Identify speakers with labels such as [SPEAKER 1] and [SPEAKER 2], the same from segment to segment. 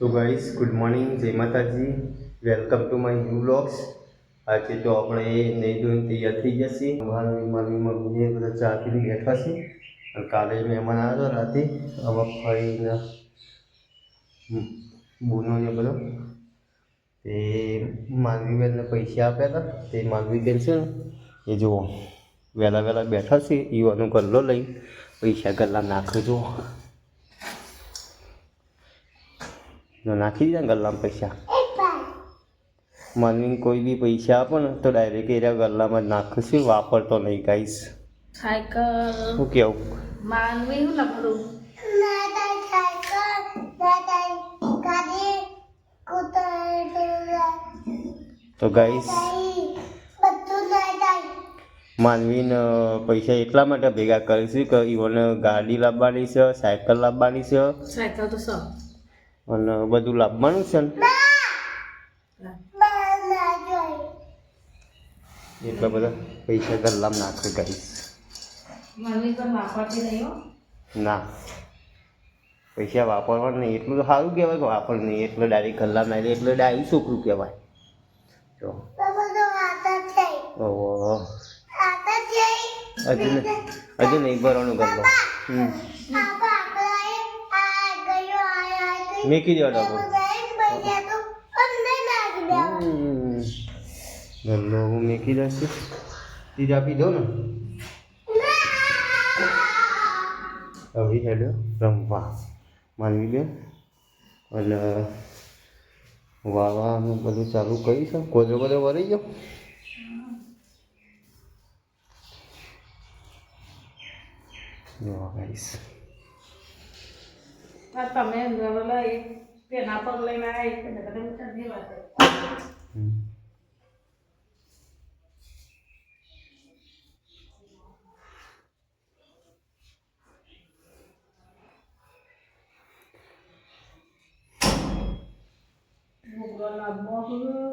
[SPEAKER 1] તો guys good morning, જય માતાજી, welcome to my new vlogs. આજે તો આપણે નહીં ધોઈને તૈયાર થઈ જશે। મારી મમ્મીને બધા ચા પીને બેઠા છે। અને કાલે મહેમાન આવ્યો રાતે, હવે ફરીને બૂનો ને બધો તે માનવીબેનને પૈસા આપ્યા હતા। તે માનવીબેન છે ને એ જુઓ વહેલા વહેલા બેઠા છે, ઈવાનો ગલ્લો લઈ પૈસા ગલ્લા નાખે જુઓ, નાખી દીધા ગલ્લામાં પૈસા। માનવીને કોઈ બી પૈસા આપો ને તો ડાયરેક્ટ એરિયા ગલ્લામાં જ નાખશે, વાપરતો નહીં ગાઈસ।
[SPEAKER 2] સાયકલ
[SPEAKER 1] શું કેવું
[SPEAKER 2] માનવી હું લખડું
[SPEAKER 1] તો ગાઈસ માનવીને પૈસા એટલા માટે ભેગા કરીશું કે ઈવોને ગાડી લાવવાની છે, સાયકલ લાવવાની છે,
[SPEAKER 2] સાયકલ તો સર
[SPEAKER 1] અને બધું લાવવાનું છે ને, એટલા બધા પૈસા ગલ્લામાં નાખે ગાઈસ।
[SPEAKER 2] માનવી પણ વાપરતી નહીં હો
[SPEAKER 1] ના, પૈસા વાપરવા નહીં એટલું તો સારું કહેવાય કે વાપર નહીં એટલે ડાયરેક્ટ ગલ્લામાં નાખી એટલે ડાયરેક્ટ છોકરું કહેવાય। જો ઓહો હજુ નહીં ભરવાનો ગલ્લો, મેકી દેવા ડબો ગલ્લો હું મેકી દેશે, ચીજ આપી દો ને। હવે હેડો રમવા માનવી બેન, અને વાવાનું બધું ચાલુ કરીશું। કોદરો બધો વળી ગયો,
[SPEAKER 2] તમે એક પેના પર લઈને આવ્યા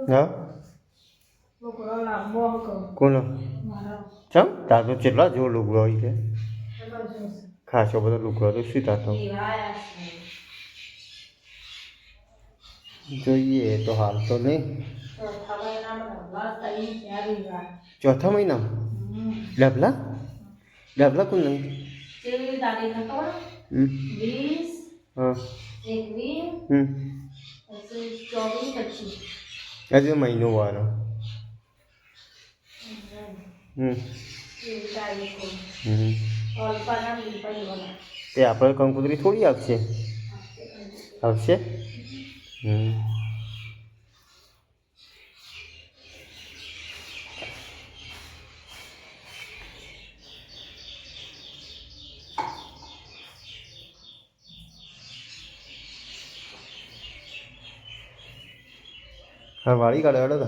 [SPEAKER 1] હા કોનો ચમ તાર તો કેટલા જેવો લુગડો હોય છે, ખાસો બધો લુગડો તો શું થતો જોઈએ તો હાલ તો નહીં। ચોથા મહિનામાં ડબલા ડબલા કોણ નહીં હા હજુ મહિનો વારો તે આપણે કંકોત્રી થોડી આવશે આવશે હા વાળી કાઢે તો